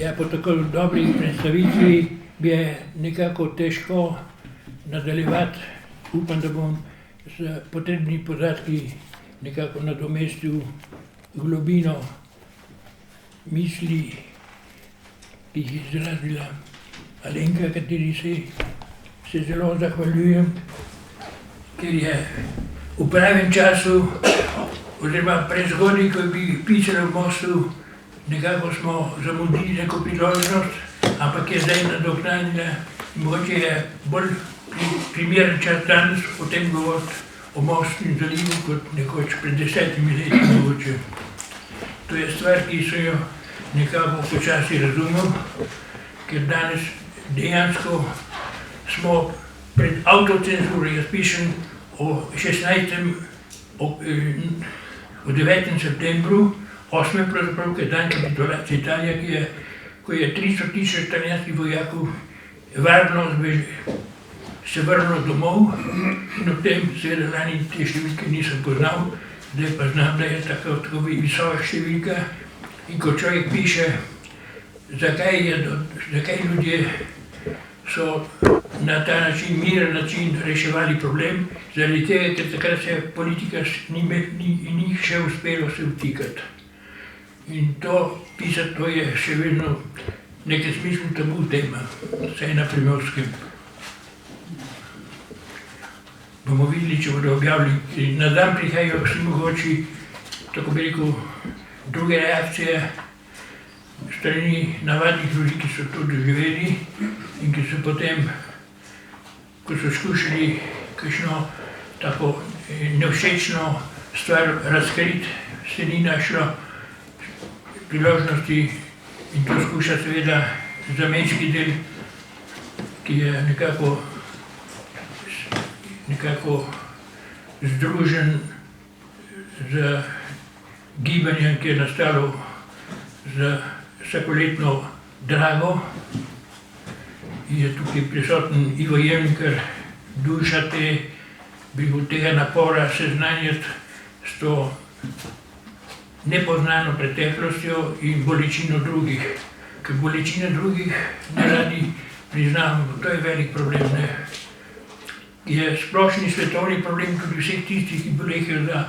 Ja, po tako dobri predstavitvi je nekako težko nadaljevati. Upam, da bom s potrebnimi podatki nekako nadomestil globino misli, ki jih je izrazila Alenka, kateri se zelo zahvaljujem, ker je v pravem času, oziroma prezgodaj, ko bi pisali v Mostu, nekako smo zamudili neko priložnost, ampak je zdaj nadoknadila. Mogoče je bolj primeren čas danes o tem govoriti, o Mostu in zalivu, kot nekoč pred 10 leti mogoče. To je stvar, ki so jo nekako počasi razumel, ker danes dejansko smo pred avtocenzuro. Jaz pišem o 9. septembru, 8. pravzaprav, ki je dan kapitulacije Italije, ko je 300 000 italijanskih vojakov varno se vrnilo domov, in ob tem seveda lani te številke nisem poznal, zdaj pa znam, da je tako visoka številka. In ko človek piše, zakaj ljudje so na ta način, miren način reševali problem, zaradi tega, ker takrat se politika ni še uspelo se vtikati. In to pisati, to je še vedno v nekem smislu tabu tema, vsaj na Primorskem. Bomo videli, če bodo objavili. Na dan prihajajo vsi mogoči, tako bi rekel, druge reakcije strani navadnih ljudi, ki so to doživeli in ki so potem, ko so skušali kakšno tako nevšečno stvar razkriti, se ni našlo priložnosti in to skuša seveda zamejski del, ki je nekako združen z gibanjem, ki je nastalo z vsakoletno Drago. Je tukaj prisoten Ivo Jevnikar, duša tega napora seznanjati s to nepoznano preteklostjo in bolečino drugih. Ker bolečine drugih ne radi priznamo, to je velik problem. Je splošni svetovni problem tudi vseh tistih, ki bolehajo za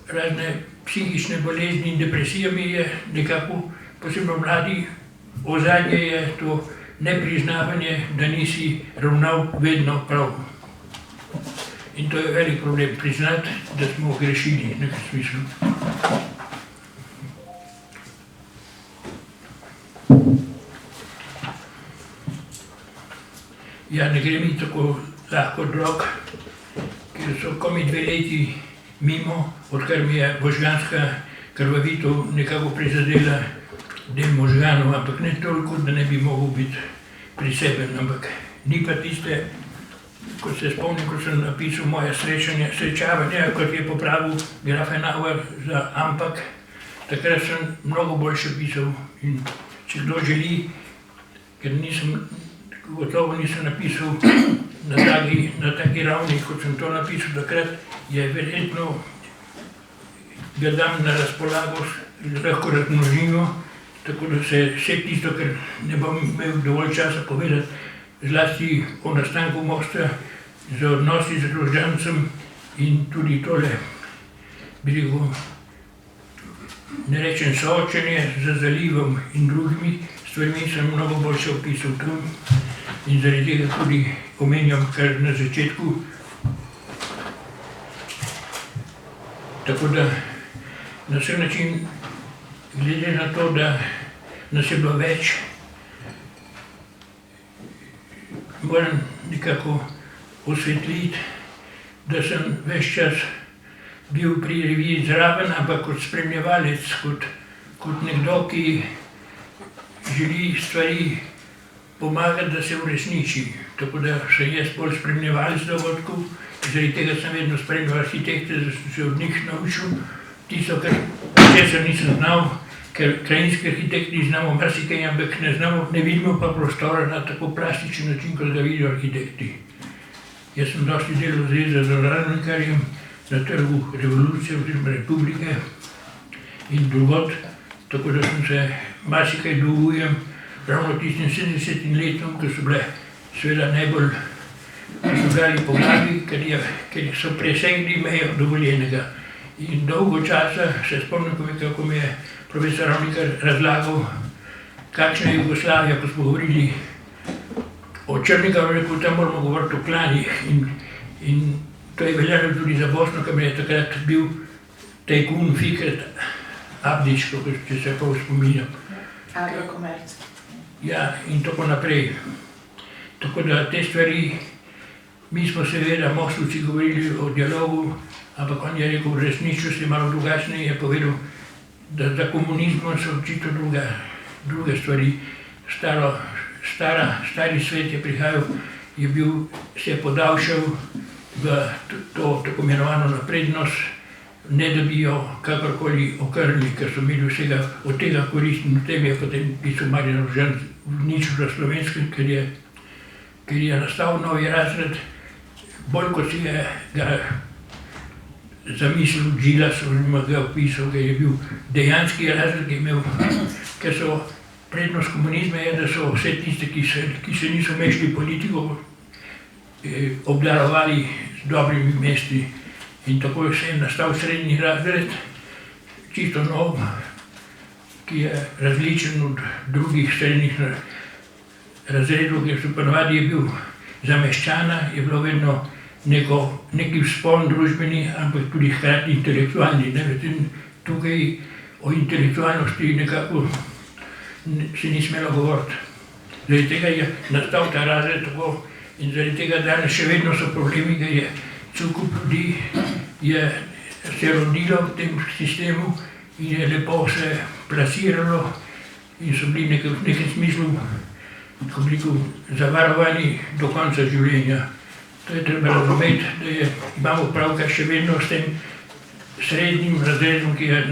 razne psihične bolezni in depresijami, je nekako posebno mladi, ozadje je to nepriznavanje, da nisi ravnal vedno prav. In to je velik problem, priznati, da smo grešili v nekem smislu. Ja, ne gre mi tako lahko od rok, ker so komaj 2 leti mimo, odkar mi je možganska krvavitev nekako prizadela del možganov, ampak ne toliko, da ne bi mogel biti priseben, ampak ni pa tiste, ko se spomnim, ko sem napisal moje srečavanje, kot je popravil Grafenauer za Ampak, takrat sem mnogo boljše pisal. In če kdo želi, ker gotovo nisem napisal na taki ravni, kot sem to napisal takrat, je verjetno, ga dam na razpolago, lahko razmnožimo, tako da se vse tisto, ker ne bom imel dovolj časa povedati, zlasti o nastanku Mosta, z odnosi z Rožancem in tudi tole, bi rekel, ne rečem soočenje z zalivom in drugimi stvarmi, sem mnogo boljše opisal tam in zaradi tega tudi omenjam kar na začetku. Tako da na vse način, glede na to, da nas je bilo več, moram nekako osvetliti, da sem ves čas bil pri reviji zraven, ampak kot spremljevalec, kot nekdo, ki želi stvari pomagati, da se uresniči. Tako da sem jaz bolj spremljevalec dogodkov, zaradi tega sem vedno spremljal arhitekte, da sem se od njih naučil tisto, česar nisem znal, ker krajinski arhitekti znamo marsikaj, ampak ne vidimo pa prostora na tako plastičen način, kot ga vidijo arhitekti. Jaz sem dosti delal z Radonikarjem na Trgu revolucije oziroma republike in drugod, tako da sem se marsikaj dolgujem ravno tistim 70 letom, ko so bile seveda najbolj dali po glavi, ker so presegli mejo dovoljenega. In dolgo časa se spomnim, kako mi je profesor Ravnikar razlagal, kakšna je Jugoslavija, ko smo govorili o Črnigovu, rekel, tam moramo govoriti o klanih. In to je veljalo tudi za Bosno, ker je takrat bil tajkun Fikret Abdić, če se prav spominjam. Agrokomerc. Ja, in tako naprej. Tako da te stvari, mi smo seveda Mostovci govorili o dialogu, ampak on je rekel, resničnost je malo drugačna, je povedal, da za komunizmom so očitno druge stvari. Stari svet je prihajal, se je podaljšal v to tako imenovano naprednost, ne da bi jo kakorkoli okrnili, ker so imeli vsega od tega korist in v tem je potem pisal Marjan Rožan ničel za slovenskem, ker je nastal novi razred, bolj kot si je ga zamislil Džilas, oziroma ga opisal, ker je bil dejanski razred, ker so prednost komunizma je, da so vse tiste, ki se niso mešali politiko, obdarovali z dobrimi mesti. In tako se je nastal srednji razred, čisto nov, ki je različen od drugih srednjih razredov, ker so ponavadi je bil za meščana, je bilo vedno neki vzpon družbeni, ampak tudi hkrati intelektualni. Tukaj o intelektualnosti nekako se ni smelo govoriti. Zaradi tega je nastal ta razred tako in zaradi tega danes še vedno so problemi, ker je cel kup ljudi se rodilo v tem sistemu in je lepo se plasiralo in so bili v nekem smislu, kako bi rekel, zavarovani do konca življenja. To je treba razumeti, da imamo pravka še vedno s tem srednjim razredom, ki je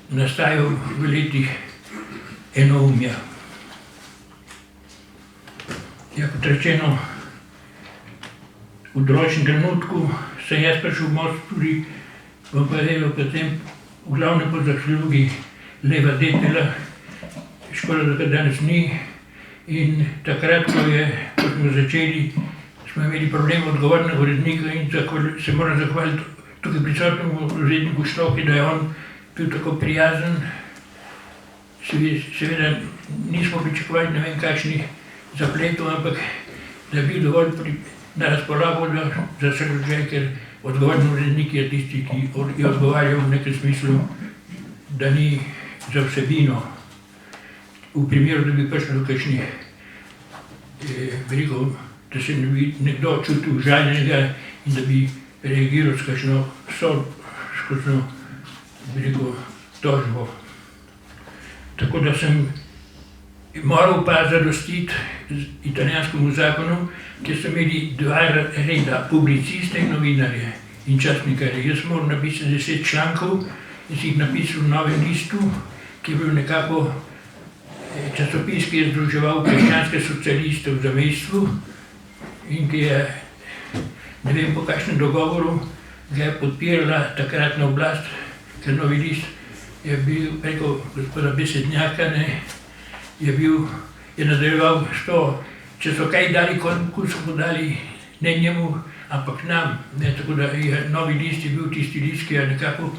nastajal v letih enoumja. Ja, kot rečeno, v določenem trenutku sem jaz prišel v most tudi v Parejo, potem v glavnem po zaslugi Leva Detela, škoda, da ga danes ni. In takrat, ko smo začeli, smo imeli problem odgovornega urednika in se moram zahvaliti tukaj prisotnemu uredniku Štoki, da je on bil tako prijazen. Seveda nismo pričakovali ne vem kakšnih zapletov, ampak da je bil dovolj na razpolago za srečanje, ker odgovorni urednik je tisti, ki je odgovarjal v nekem smislu, da ni za vsebino. V primeru, da bi prišlo do kakšnih brigov, da se ne bi nekdo čutil žaljenega in da bi reagiral s kakšno tožbo. Tako da sem moral pa zadostiti italijanskemu zakonu, kjer so imeli dva reda, publiciste in novinarje in časnikarje. Jaz sem moral napisati 10 člankov in si jih napisal v Novem listu, ki je bil nekako časopis, ki je združeval krščanske socialiste v zamejstvu in ki je, ne vem po kakšnem dogovoru, ga je podpirala takratna oblast, ker Novi list je bil preko gospoda Besednjaka, je nadaljeval s to, če so kaj dali, koliko so podali, ne njemu, ampak nam. Tako da je Novi list je bil tisti list, ki je nekako,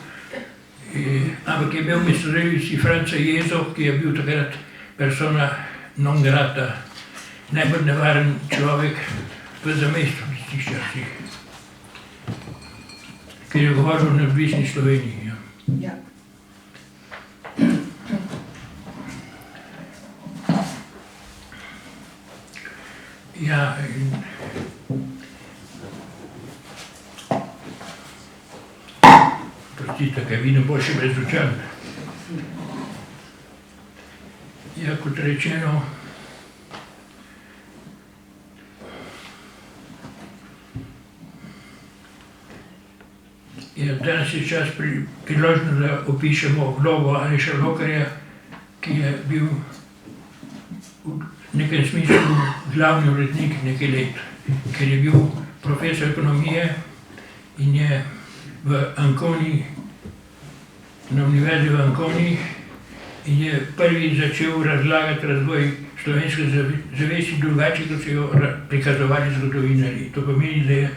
ampak je imel med sodelavci Franca Jezo, ki je bil takrat persona non grata, najbolj nevaren človek v zamejstvu v tistih časih, ker je govoril o neodvisni Sloveniji. Ja. Ja, prostite, kaj vidim boljše brez očal. Ja, kot rečeno, danes je čas priložno, da opišemo vlogo Aleša Lokarja, ki je bil v nekem smislu glavni urednik nekaj let, ker je bil profesor ekonomije in je v Anconi, na univerzi v Anconi in je prvi začel razlagati razvoj slovenske zavesti drugače, kot so jo prikazovali zgodovinarji. To pomeni, da je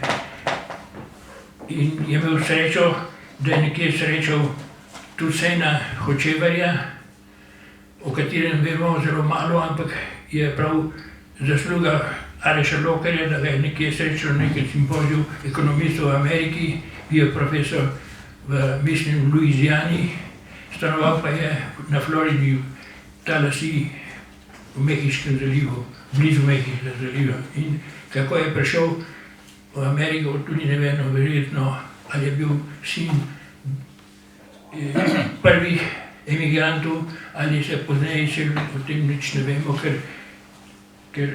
imel srečo, da je nekje srečal tudi Sena Hočevarja, o katerem vemo zelo malo, ampak je prav zasluga Aleša Lokarja, da ga je nekje srečal na nekem simpoziju ekonomistov v Ameriki, bil je profesor mislim, v Louisiani, stanoval pa je na Floridi, v Tallahassee, v Mehiškem zalivu, blizu Mehiškega zaliva. In kako je prišel v Ameriko, tudi ne vem, verjetno, ali je bil sin prvih emigrantov, ali se pozneje selil, o tem nič ne vemo, ker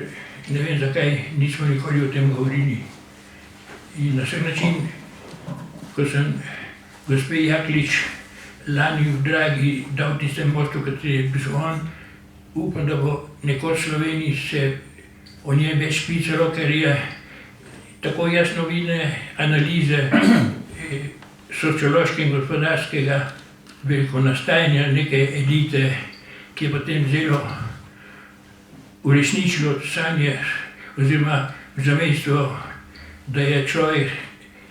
ne vem, zakaj nismo nikoli o tem govorili. In na vsak način, ko sem gospe Jaklič lani v Dragi dal tistem mostu, kateri je bil on, upam, da bo nekoč v Sloveniji se o njem več pisalo, ker je tako jasno vidne analize sociološkega in gospodarskega nastajanja neke elite, ki je potem zelo uresničilo sanje oziroma zamejstvo, da je človek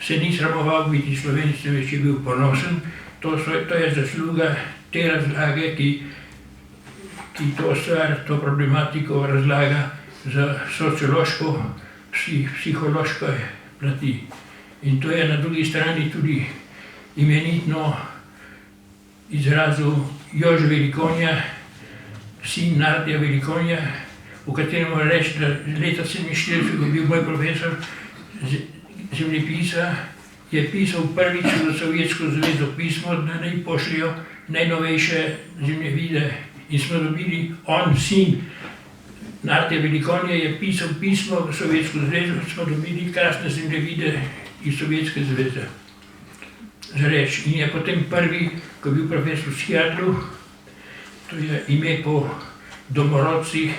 se ni sramoval biti Slovenec, več je bil ponosen. To je zasluga te razlage, ki to stvar, to problematiko razlaga za sociološko, psihološko plati. In to je na drugi strani tudi imenitno izrazil Jože Velikonja, sin Nartija Velikonja, v katerem mora reči, da leta 1947, ko je bil moj profesor zemljepisa, je pisal prvič za Sovjetsko zvezo pismo, da naj pošljajo najnovejše zemljevide. In smo dobili, on, sin Nartija Velikonja, je pisal pismo v Sovjetsko zvezo, smo dobili krasne zemljevide iz Sovjetske zveze. Za reč. In je potem prvi, ko je bil profesor v Seattlu, to je ime po domorodcih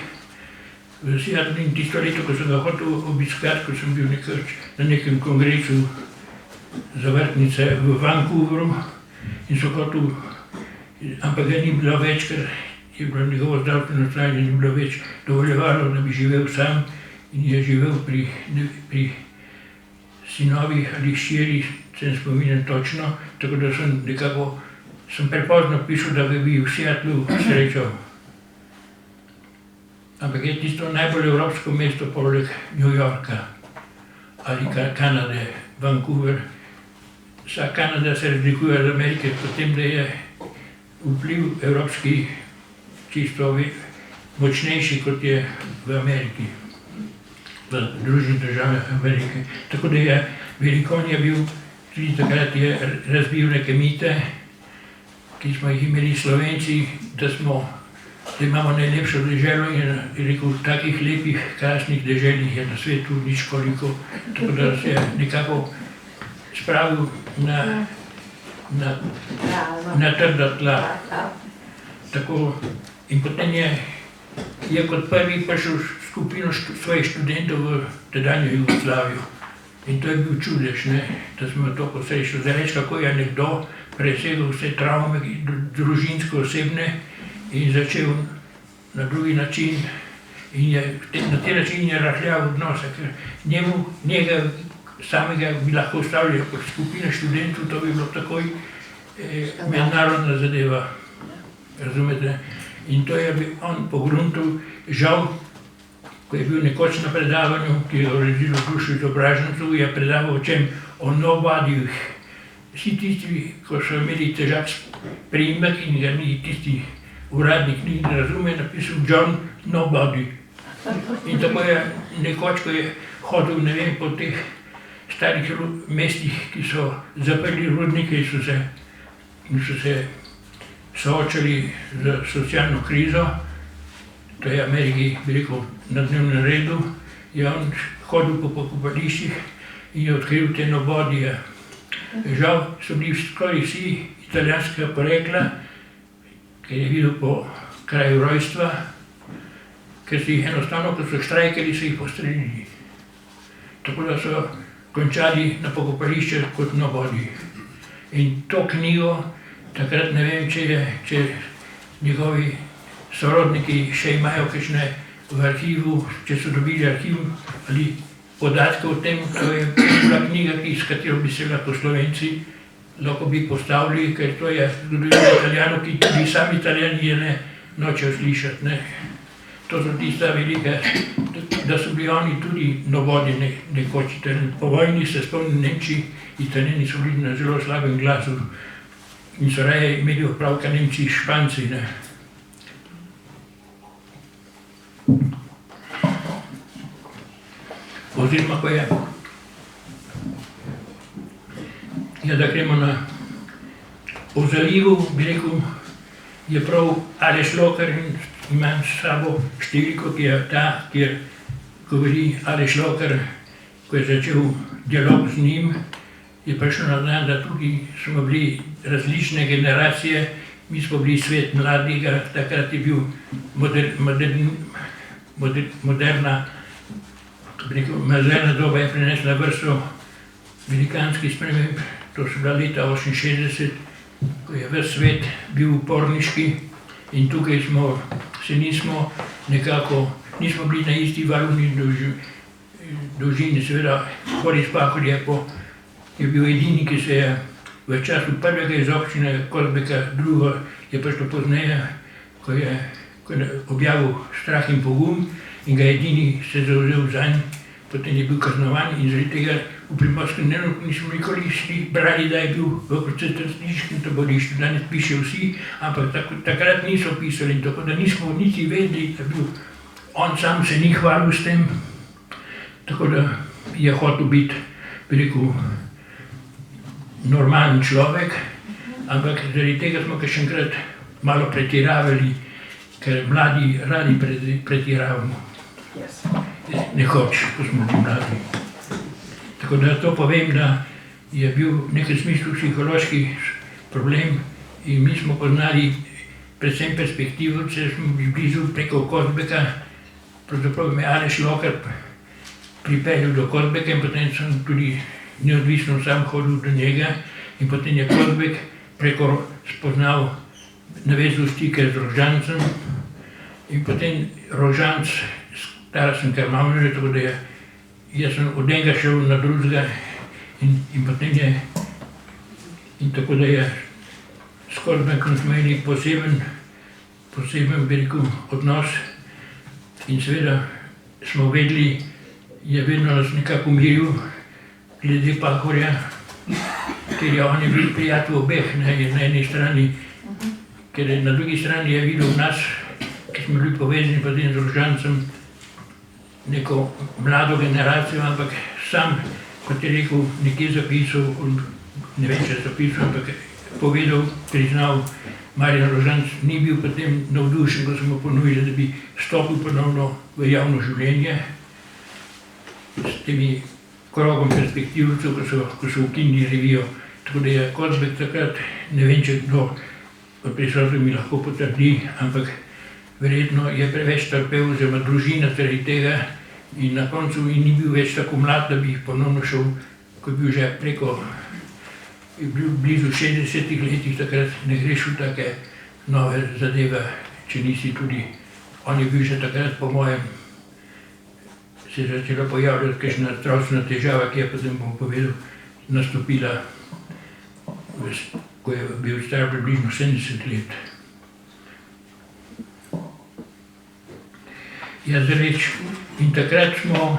v Seattlu, in tisto leto, ko sem ga hotel obiskati, ko sem bil na nekem kongresu za vrtnice v Vancouveru in so hotel, ampak ga ni bilo več, ker je bilo njegovo zdravstveno stanje ni bilo več dovoljevalo, da bi živel sam, in je živel pri sinovih ali hčerih, se ne spominjam točno, tako da sem prepozno pišel, da bi v Seattlu srečal. Ampak je tisto najbolj evropsko mesto poleg New Yorka ali Kanade, Vancouver. Vsa Kanada se razlikuje od Amerike, potem, da je vpliv evropski čisto močnejši, kot je v Ameriki, v Združenih državah Amerike. Tako da je Velikonja bil, tudi takrat je razbil neke mite, ki smo jih imeli Slovenci, da imamo najlepšo deželo, in je rekel, takih lepih, krasnih deželjih je na svetu nič koliko, tako da se je nekako spravil na trda tla. Tako, in potem je kot prvi prišel skupino svojih študentov v tedanjo Jugoslavijo. In to je bil čudež, da smo to posrečili. Zdaj reč, kako je nekdo presegel vse travme, družinsko osebne, in začel na drugi način, in na te način je rahljal odnose, ker njega samega bi lahko ustavljali kot skupina študentov, to bi bilo takoj mednarodna zadeva, razumete? In to je on pogruntal, žal, ko je bil nekoč na predavanju, ki je uredilo Društvo izobražencev, je predaval o čem? O nobodyjih. Vsi tisti, ko so imeli težak priimek in ga ni tisti uradnik ni razume, napisal John Nobody. In tako je nekoč, ko je hodil, ne vem, po teh starih mestih, ki so zaprli rudnike in so se soočali z socialno krizo, to je Ameriki, bi rekel, na dnevnem redu, je on hodil po pokopališčih in je odkril te nobodyje. Žal so bili skoraj vsi italijanskega porekla, ker je videl po kraju rojstva, ker so jih enostavno, ko so štrajkali, so jih postrelili. Tako da so končali na pokopališče kot nobody. In to knjigo, takrat ne vem, če njegovi sorodniki še imajo kakšne v arhivu, če so dobili arhiv ali podatke o tem, to je bila knjiga, s katero bi se lahko Slovenci lahko bi postavili, ker to je zgodovina Italijanov, ki tudi sami Italijani je ne nočejo slišati, ne. To so tista velika, da so bili oni tudi novodi nekoč. Po vojni se spomnim Nemčiji, Italijani so bili na zelo slabem glasu in so raje imeli opravka Nemčiji s Španci, ne. Oziroma, ko je, da gremo o zalivu, bi rekel, je prav Aleš Loker in imam s sabo številko, ki je ta, kjer govori Aleš Loker, ko je začel dialog z njim, je prišel na dan, da tudi smo bili različne generacije, mi smo bili svet mladega, takrat je bil moderna, zelena doba je prinesla vrsto velikanskih sprememb, to so bila leta 68, ko je ves svet bil uporniški in tukaj se nismo bili na isti valovni dolžini, seveda Boris Pahor je bil edini, ki se je v času prvega iz občine Kozbeka, drugo je prišlo pozneje, ko je objavil Strah in pogum in ga edini se zavzel zanj, potem je bil kaznovan in zaradi tega v Primorskem dnevniku nismo nikoli brali, da je bil v koncentracijskem taborišču, danes piše vsi, ampak takrat niso pisali, tako da nismo niti vedeli, da bil on sam se ni hvalil s tem, tako da je hotel biti, bi rekel, normalen človek, ampak zaradi tega smo ga še enkrat malo pretiravali, ker mladi radi pretiravamo. Nekoč, ko smo bili mladi. Tako da to povem, da je bil v nekem smislu psihološki problem in mi smo poznali predvsem perspektivo, če smo bili blizu preko Kozbeka, pravzaprav me Aleš Loker pripeljal do Kozbeka in potem sem tudi neodvisno sam hodil do njega in potem je Kozbek preko spoznal, navezal stike z Rožancem in potem Rožanc, stara sem kar malo že, tako da jaz sem od njega šel na drugega in potem je, in tako da je s Kozbekom smo imeli poseben, bi rekel, odnos in seveda smo vedeli, je vedno nas nekako umiril glede Pahorja, ker on je bil prijatelj obeh, na eni strani, ker na drugi strani je videl nas, ki smo bili povezani potem z Rožancem, neko mlado generacijo, ampak sam, kot je rekel, nekje zapisal, ne vem, če je zapisal, ampak povedal, priznal, Marjan Rožanc ni bil potem navdušen, ko smo ponudili, da bi stopil ponovno v javno življenje s temi krogom perspektivcev, ko so ukinili revijo. Tako da je Kozbek takrat, ne vem, če kdo od prisotnih mi lahko potrdi, ampak verjetno je preveč trpel, oziroma družina zaradi tega in na koncu ni bil več tako mlad, da bi ponovno šel, ko je bil že preko, je bil blizu 60 letih, takrat ne greš v take nove zadeve, če nisi tudi, on je bil že takrat, po mojem, se je začela pojavljati kakšna zdravstvena težava, ki je potem, bom povedal, nastopila, ko je bil star približno 70 let. Ja, zareč, in takrat smo,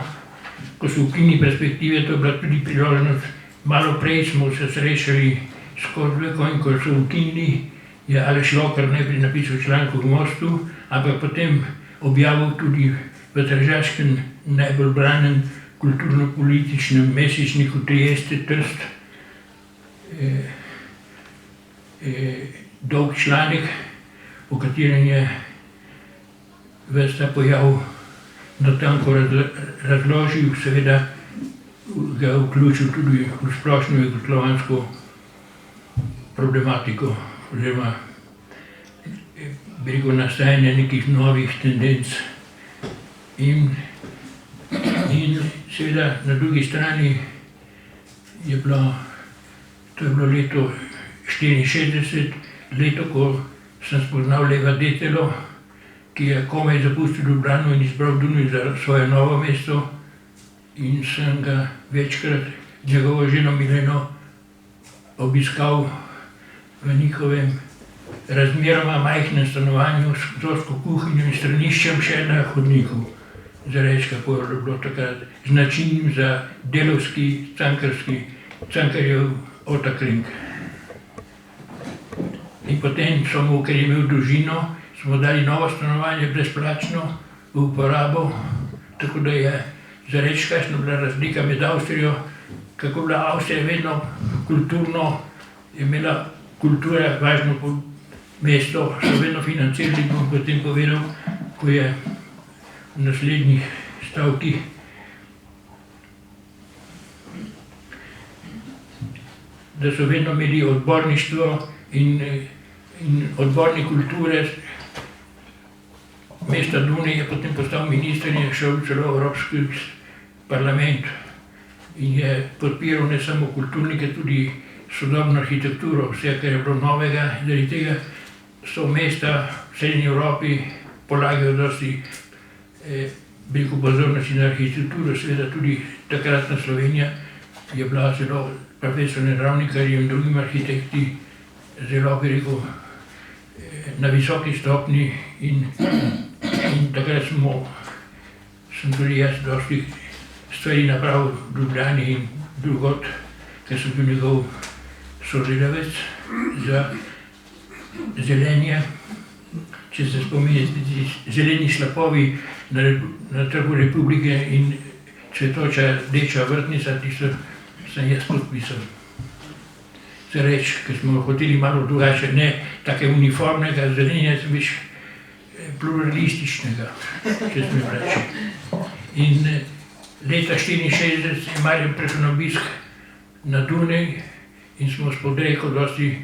ko so ukinili perspektive, to je bila tudi priložnost, malo prej smo se srečali s Kozbekom in ko so ukinili, je Aleš Loker najprej napisal članek v Mostu, ampak potem objavil tudi v tržaškem najbolj branem kulturno-političnem mesečniku Trieste Trst dolg članek, v katerem je ves ta pojav natanko razložil, seveda ga vključil tudi v splošno jugoslovansko problematiko, oziroma bi rekel nastajanje nekih novih tendenc. In seveda na drugi strani to je bilo leto 64, leto, ko sem spoznal Leva Detelo, ki je komaj zapustil Ljubljano in izbral Dunaj za svoje novo mesto, in sem ga večkrat, njegovo ženo Mileno, obiskal v njihovem razmeroma majhnem stanovanju z ozko kuhinjo in straniščem še na hodniku. Za reči, kako je bilo takrat značilnim za delavski, Cankarjev Ottakring. In potem so mu, ker je imel družino, smo dali novo stanovanje brezplačno v uporabo, tako da je za reči, kakšna bila razlika med Avstrijo, kako je bila Avstrija vedno kulturno, je imela kultura važno mesto, so vedno financirali, bom potem povedal, ko je v naslednjih stavkih. Da so vedno imeli odborništvo in odborni kulture. Mesta Dunaj je potem postal minister in je šel celo v Evropski parlament in je podpiral ne samo kulturnike, tudi sodobno arhitekturo, vse, kar je bilo novega. Zaradi tega so mesta v srednji Evropi polagajo dosti veliko pozornosti na arhitekturo, seveda tudi takratna Slovenija je bila zelo profesor Ravnikar in drugim arhitekti zelo, bi rekel, na visoki stopni in takrat sem tudi jaz dosti stvari napravil v Ljubljani in drugod, ker sem bil njegov sodelavec za zelenje. Če se spominjate, zeleni slapovi na Trgu Republike in cvetoča rdeča vrtnica, tisto sem jaz podpisal. Za reči, ker smo hoteli malo drugače, ne take uniformnega zelenja, več pluralističnega, če smem reči. In leta 1964 je Marjan prišel na obisk na Dunaj in smo s Podrejko dosti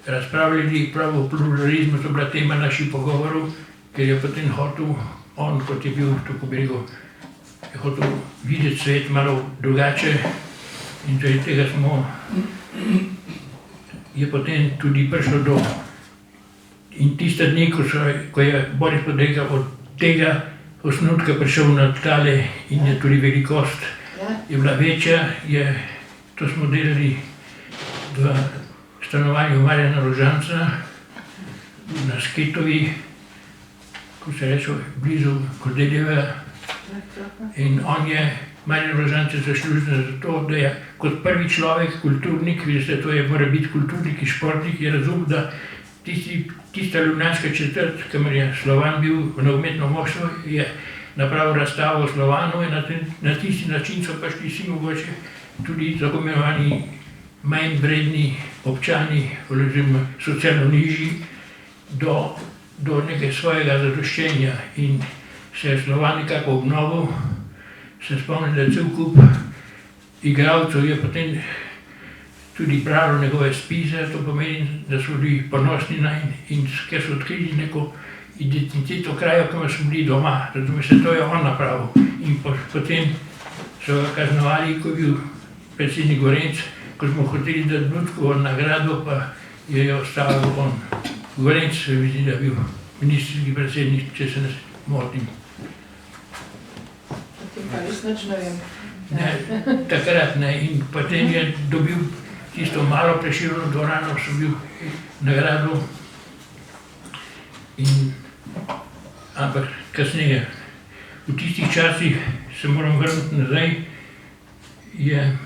razpravljali, prav o pluralizmu, to bila tema naših pogovorov, ker je potem hotel, on kot je bil, tako bi rekel, je hotel videti svet malo drugače in zaradi tega je potem tudi prišlo do in tiste dni, ko je Boris Podrejka od tega osnutka prišel na tale in je tudi velikost je bila večja, to smo delali v stanovanju Marjana Rožanca na Sketovi, ko se reče, blizu Kordeljeve, in on je, Marjan Rožanc je zaslužen za to, da je kot prvi človek, kulturnik, veste, to je mora biti kulturnik in športnik, je razumel, da tista ljubljanska četrt, kamor je Slovan bil v nogometno moštvo, je napravil razstavo Slovanov in na tisti način so prišli vsi mogoče tudi tako imenovani manj vredni občani, oziroma socialno nižji, do nekaj svojega zadoščenja in se je Slovan nekako obnovil. Se spomnim, da je cel kup igralcev je potem tudi bralo njegove spise, to pomeni, da so bili ponosni nanj in ker so odkrili neko identiteto kraja, kamor so bili doma. Razumete, to je on napravil. In potem so ga kaznovali, ko je bil predsednik Gorenc, ko smo hoteli dati Blutkovo nagrado, pa je ostavil on. Gorenc se mi zdi, da je bil ministrski predsednik, če se ne motim. Pa res nič ne vem. Ne, takrat ne. In potem je dobil tisto malo Prešernovo dvorano, so bil nagrado. Ampak kasneje, v tistih časih, se moram vrniti nazaj, je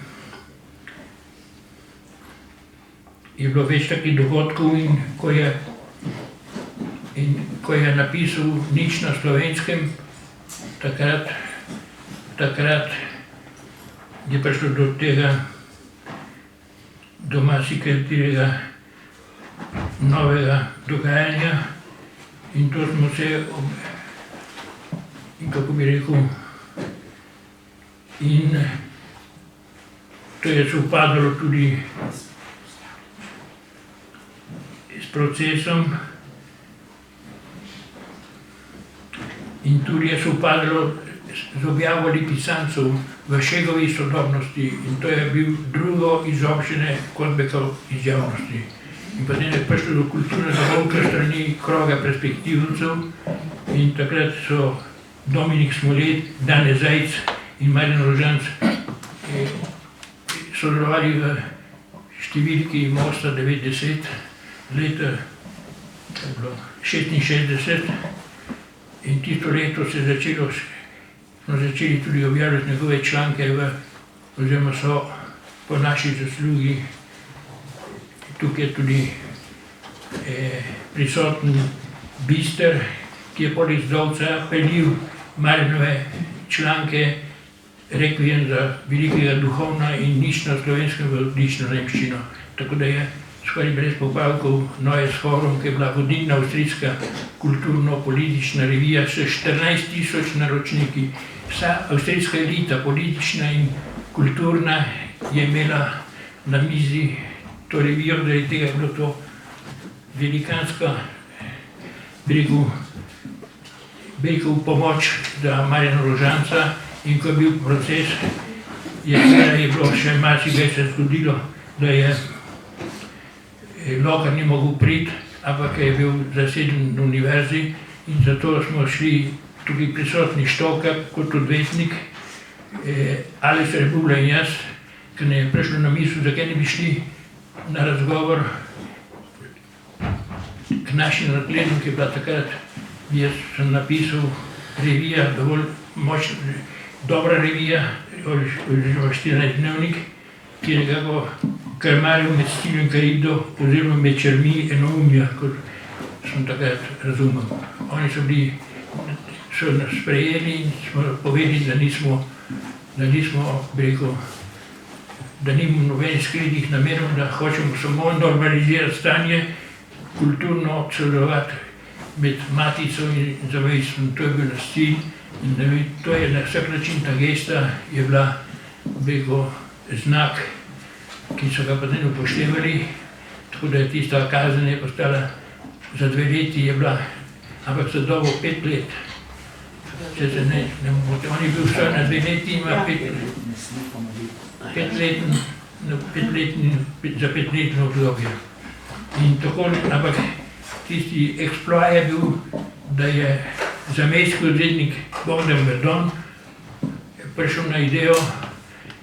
bilo več takih dogodkov in ko je napisal Nič na Slovenskem, takrat je prišlo do tega, do marsikaterega novega dogajanja in to smo se, in kako bi rekel, in to je sovpadalo tudi s procesom in tudi je sovpadalo z objavo lipicancev v Šegovi sodobnosti in to je bil drugo izobčenje Kodbekov iz javnosti. In potem je prišlo do kulturnega volka strani kroga perspektivcev in takrat so Dominik Smolet, Dane Zajc in Marjan Rožanc sodelovali v številki Mosta 90 leta 66 in tisto leto se je začelo, smo začeli tudi objavljati njegove članke oziroma so po naši zaslugi. Tukaj je tudi prisoten Bister, ki je poleg Zdolca pelil Marjanove članke Rekviem za velikega duhovna in nič na slovenskem v odlično nemščino. Tako da je skoraj brez popravkov Neues Forum, ki je bila vodilna avstrijska kulturno-politična revija s 14.000 naročniki. Vsa avstrijska elita, politična in kulturna, je imela na mizi to revijo, zaradi tega je bilo to velikanska, bi rekel, pomoč za Marjana Rožanca. In ko je bil proces, je bilo še marsikaj se zgodilo, da je Logar ni mogel priti, ampak je bil zaseden na univerzi in zato smo šli tukaj prisotni Štoka kot odvetnik, Aleš Rebula in jaz, ker ne je prišlo na misel, zakaj ne bi šli na razgovor k naši nadgledom, ki je bila takrat, jaz sem napisal revija, dovolj močna, dobra revija, oziroma 14-dnevnik, ki je nekako krmaril med Stiljo in Karido, oziroma med čermi enoumja, kot sem takrat razumel. Oni so nas sprejeli in smo povedali, da nismo, bi rekel, da nimamo nobenih skritih namerov, da hočemo samo normalizirati stanje, kulturno sodelovati med Matico in Zamejstvom. To je bil naš cilj. In to je na vsak način, ta gesta je bila, bi rekel, znak, ki so ga potem upoštevali, tako da je tista kazen je postala za 2 leti je bila, ampak za dolgo 5 let. Če se ne motim, on je bil vsaj na 2 leti, ima 5-letno obdobje. In tako, ampak tisti eksploat je bil, da je zamejski odvetnik Bogdan Verdon prišel na idejo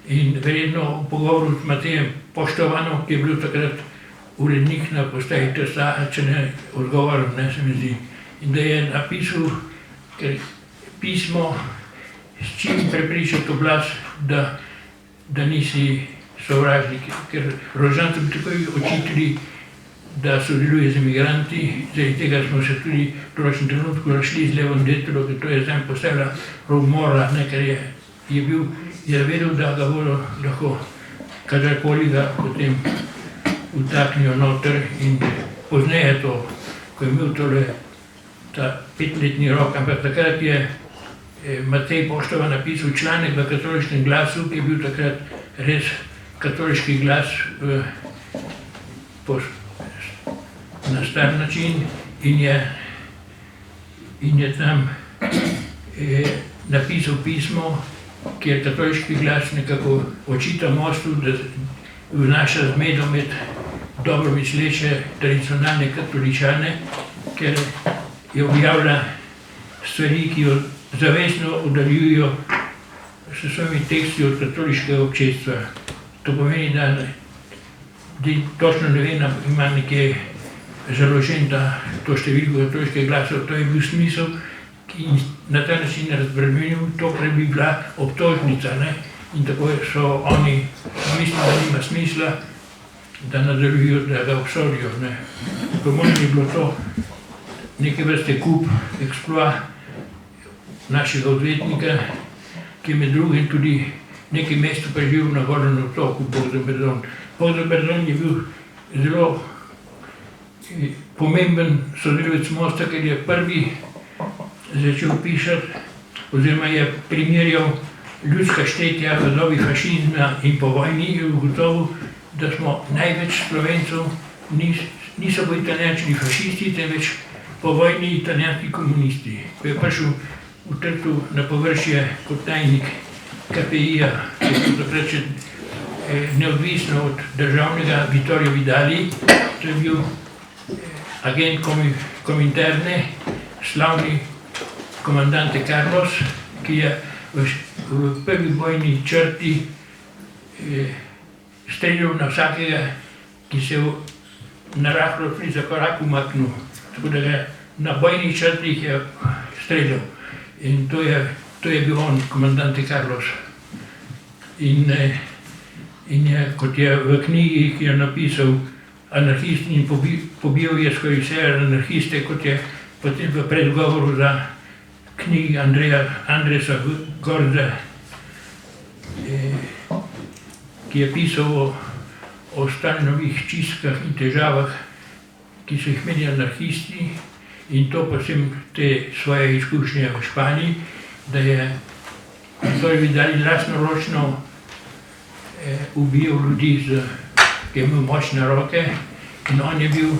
in verjetno v pogovoru z Matejem Poštovanom, ki je bil takrat urednik na postaji Trsta, če ne odgovorom, ne se mi zdi. In da je napisal pismo, s čim prepričati oblast, da nisi sovražnik, ker Rožancem takoj očitali, da sodeluje z emigranti, zaradi tega smo se tudi v določenem trenutku našli z Levom Detelo, ker to je zdaj postavila rumora, ker je vedel, da ga bodo lahko kadarkoli ga potem vtaknijo noter in pozneje to, ko je imel ta 5-letni rok, ampak takrat je Matej Poštovan napisal članek v Katoliškem glasu, ki je bil takrat res katoliški glas na star način in je tam napisal pismo, kjer katoliški glas nekako očita Mostu, da vnaša zmedo med dobro misleče tradicionalne katoličane, ker je objavila stvari, ki jo zavestno oddaljujejo s svojimi teksti od katoliškega občestva. To pomeni, da točno ne vem, ima nekje založen to številko katoliškega glasa, to je bil smisel in na ta način razbremenil to, kar bi bila obtožnica. In tako so oni mislili, da nima smisla, da nadaljujo, da ga obsodijo. Po mojem je bilo to neke vrste kup, eksploat našega odvetnika, ki je med drugim tudi nekaj mesto preživel na Gornjem otoku, Bogdan Berdon. Bogdan Berdon je bil zelo pomemben sodelavec Mosta, ker je prvi začel pisati, oziroma je primerjal ljudska štetja v dobi fašizma in po vojni in ugotovil, da smo največ Slovencev niso bili italijančni fašisti, temveč po vojni italijanski komunisti. Ko je prišel utrtu na površje kot tajnik KPI-ja, ki je takrat še neodvisno od državnega Vittorio Vidali, to je bil agent Kominterne, slavni komandante Carlos, ki je v prvi bojni črti streljal na vsakega, ki se je narahlo za korak umaknil. Tako da ga na bojnih črtih je streljal. In to je bil on, komandante Carlos. In je, kot je v knjigi, ki je napisal Anarhist in pobijal je skoraj vse anarhiste, kot je potem v predgovoru za knjigi Andresa Gorza, ki je pisal o Stalinovih čistkah in težavah, ki so jih imeli anarhisti, in to posebej te svoje izkušnje v Španiji, da je Vittorio Vidali lastnoročno ubijal ljudi, ki je imel močne roke, in on je bil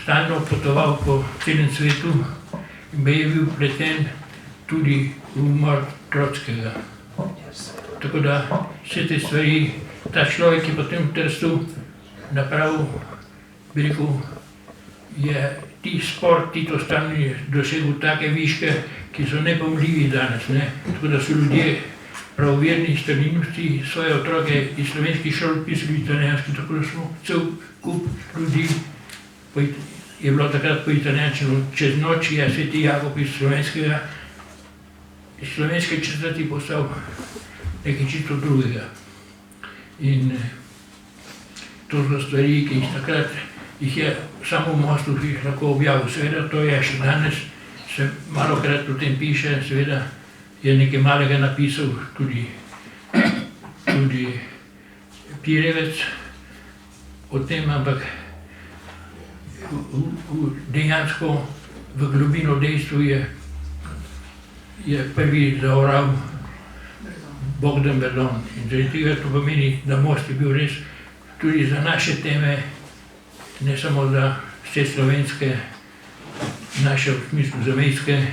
stalno potoval po celem svetu in je bil vpleten tudi v umor Trotskega. Tako da vse te stvari, ta človek je potem v Trstu napravil, bi rekel, je Tito Stalin dosegel take viške, ki so nepomljivi danes. Tako da so ljudje pravoverni stalinovci svoje otroke iz slovenskih šol pisali italijanski, tako da smo cel kup ljudi je bilo takrat po italijančinu. Čez noč je Sveti Jakob iz slovenske četrti postal nekaj čisto drugega. In to so stvari, ki jih je samo v Mostu lahko objavil. Seveda to je še danes, se malokrat o tem piše, seveda je nekaj malega napisal tudi Pirjevec o tem, ampak dejansko v globino dejstvu je prvi zaoral Bogdan Berdon. In zaradi tega to pomeni, da Most je bil res tudi za naše teme, ne samo za vse slovenske, naše v smislu zamejske,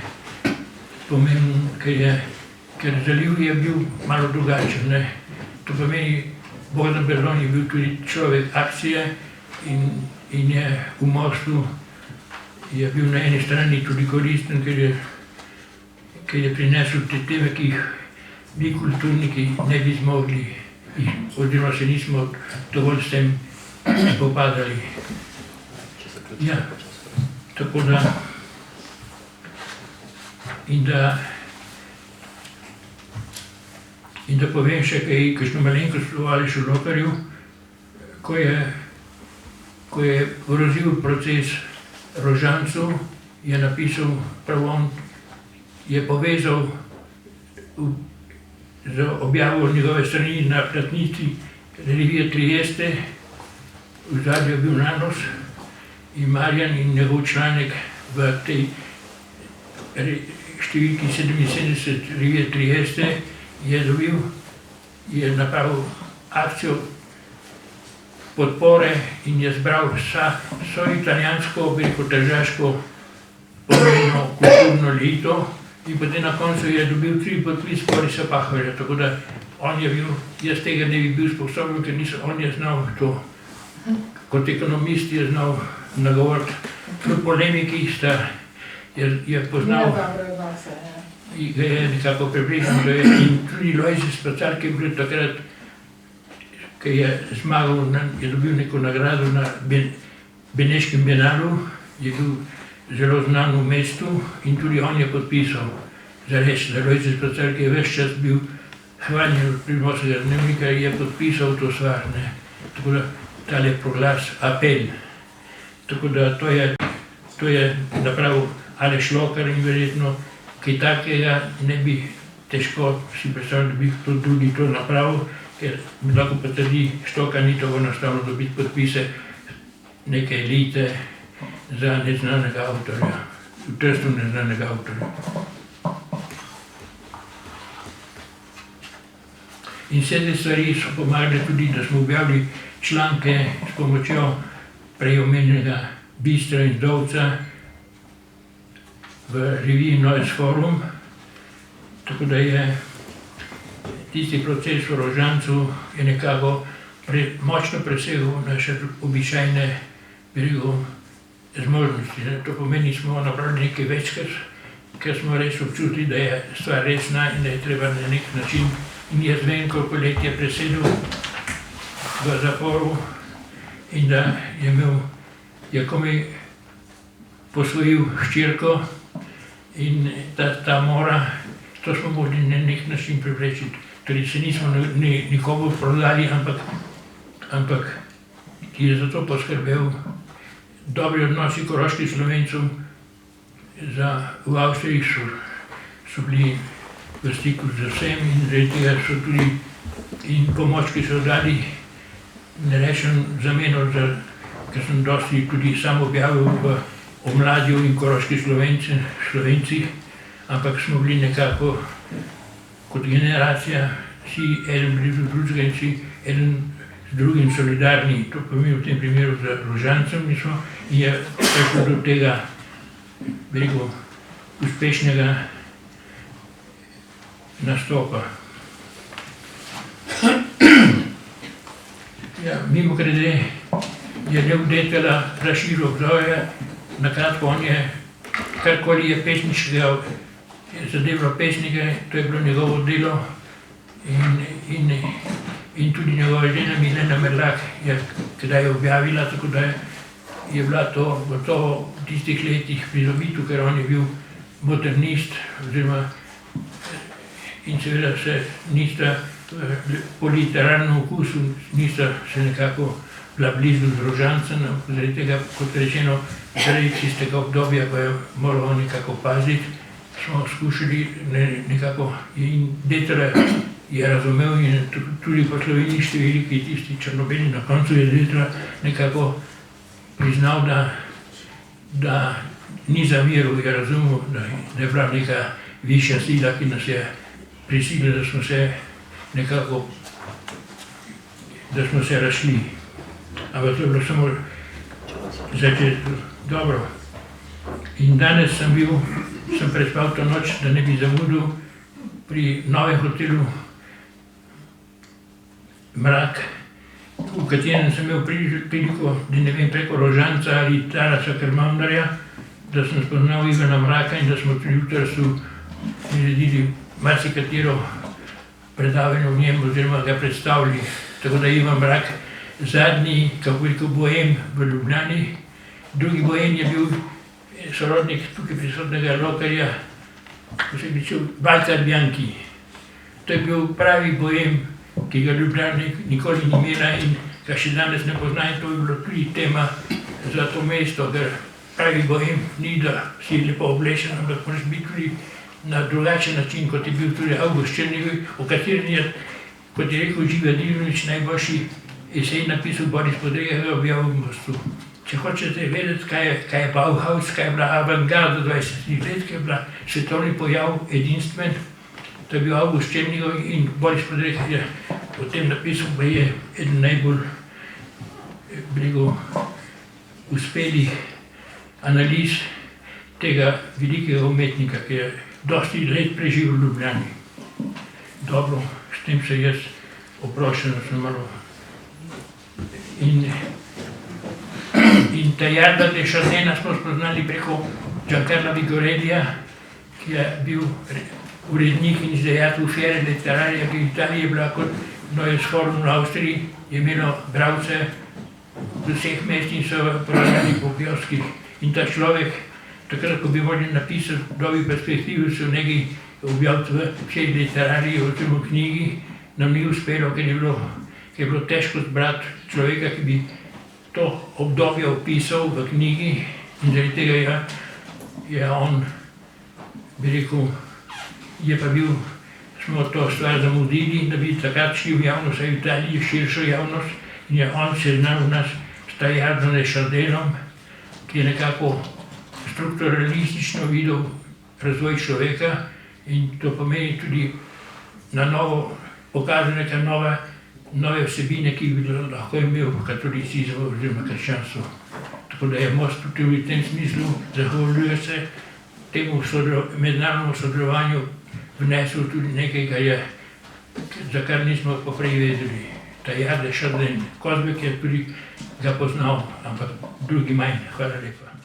pomemben, ker zaliv je bil malo drugačen. To pomeni, Bogdan Berdon je bil tudi človek akcije in je v Mostu je bil na eni strani tudi koristen, ker je prinesel te teme, ki jih mi kulturniki ne bi zmogli, oziroma se nismo dovolj s tem spopadali. Ja, tako da in da povem še kakšno malenkost o Alešu Lokarju, ko je grozil proces Rožancu, je napisal, prav on je povezal z objavo njegove strani na platnici revije Trieste, v zadnji je bil Nanos in Marjan, in njegov članek v tej številki 77 revije Trieste je napravil akcijo podpore in je zbral vso italijansko, tržaško pomembno kulturno elito, in potem na koncu je dobil 3 podpis Borisa Pahorja, tako da on je bil, jaz tega ne bi bil sposoben, ker on je znal to, kot ekonomist je znal nagovoriti, kljub polemiki je poznal, ga je nekako prepričal, in tudi Lojze Spacar, ki je bil takrat, ki je zmagal, je dobil neko nagrado na Beneškem bienalu, je bil zelo znan v mestu in tudi on je podpisal za Lojze Spacar, ki je ves čas bil hvaljen od Primorskega dnevnika, je podpisal to stvar. Tako da tale proglas, apel. Tako da to je napravil Aleš Lokar in verjetno kaj takega ne bi težko si predstavljati, da bi to tudi to napravil, ker mi lahko potrdi, Štoka ni tako enostavno dobiti podpise neke elite za neznanega avtorja, v Trstu neznanega avtorja. In vse te stvari so pomagali tudi, da smo objavili članke s pomočjo prej omenjenega Bistra in Dovca v reviji Neues Forum, tako da je tisti proces v Rožancu je nekako močno presegel naše običajne, bi rekel, zmožnosti. To pomeni, smo napravili nekaj več, ker smo res občutili, da je stvar resna in da je treba na nek način. In jaz vem, koliko let je presedel v zaporu in da je komaj posvojil hčerko in ta mora, to smo mogli na nek način preprečiti. Torej se nismo nikomu prodali, ampak ki je za to poskrbel. Dobri odnosi koroških Slovencev v Avstriji so bili v stiku z vsem in zaradi tega so tudi in pomoč, ki so dali, ne rečem zameno, ker sem dosti tudi sam objavil v Omladju in koroških Slovencih, ampak smo bili nekako kot generacija vsi eden blizu drugega in vsi eden z drugim solidarni. To pomeni v tem primeru z Rožancem in je prišlo do tega, bi rekel, uspešnega nastopa. Ja, mimogrede je Lev Dettela razširil obzorje, na kratko on je, karkoli je pesniškega, zadevalo pesnike, to je bilo njegovo delo in tudi njegova žena Milena Merlak je kdaj objavila, tako da je bila to gotovo v tistih letih pridobitev, ker on je bil modernist oziroma in seveda se nista po literarnem okusu nista se nekako bila blizu z Rožancem, zaradi tega, kot rečeno, zaradi tistega obdobja, ko je moral nekako paziti, smo skušali nekako in Dettela je razumel in tudi po sloveništi veliki tisti črnobeli na koncu je Dettela nekako priznal, da ni zameril, je razumel, da je bila neka višja sila, ki nas je prisilila, da smo se nekako, da smo se razšli. Ampak to je bilo samo začetek. Dobro. In danes sem prespal to noč, da ne bi zamudil pri novem hotelu Mrak, v katerem sem imel priliko, da ne vem, preko Rožanca ali Tarasa Krmavnarja, da sem spoznal Ivana Mraka in da smo tudi v Trstu naredili marsikatero predavanje v njem oziroma ga predstavili. Tako da Ivan Mrak, zadnji, kako rekel, bohem v Ljubljani, drugi bohem je bil sorodnik tukaj prisotnega Lokarja, ko se je pričel Valter Bianchi. To je bil pravi bohem, ki ga Ljubljana nikoli ni imela in ga še danes ne pozna, in to je bilo tudi tema za to mesto, ker pravi bohem ni, da si lepo oblečen, ampak moraš biti tudi na drugačen način, kot je bil tudi August Černigoj, o katerem je, kot je rekel Žiga Divnović, najboljši esej napisal Boris Podrega, ga objavil v Mostu. Če hočete vedeti, kaj je Bauhaus, kaj je bila avantgarda 20 let, kaj je bila svetovni pojav edinstven, to je bil August Černigoj in Boris Podrega je o tem napisal, da je eden najbolj uspelih analiz tega velikega umetnika, ki je dosti let preživel v Ljubljani. Dobro, s tem se jaz oproščam, da sem malo. In Teilharda de Chardina smo spoznali preko Giancarla Vigorelija, ki je bil urednik in izdajatelj Fiere Letteraria, ki v Italiji je bila kot Neues Forum v Avstriji, je imelo bralce z vseh mest in so prodajali po kioskih. In ta človek, takrat, ko bi morali napisati Novi perspektivi, so nekaj objaviti v vsej literariji oziroma knjigi, nam ni uspelo, ker je bilo težko zbrati človeka, ki bi to obdobje opisal v knjigi in zaradi tega je on, bi rekel, je pa bil, smo to stvar zamudili, da bi takrat šli v javnost, v Italiji, širšo javnost, in je on seznanil nas s Teilhardom de Chardinom, ki je nekako strukturalistično videl razvoj človeka in to pomeni tudi na novo pokazal neke nove vsebine, ki bi lahko imel katolicizem oziroma krščanstvo. Tako da je Most tudi v tem smislu, zahvaljuje se temu mednarodnemu sodelovanju, vnesel tudi nekaj, za kar nismo poprej vedeli. Tajade Šadlen. Kozbek je tudi ga poznal, ampak drugi manj. Hvala lepa.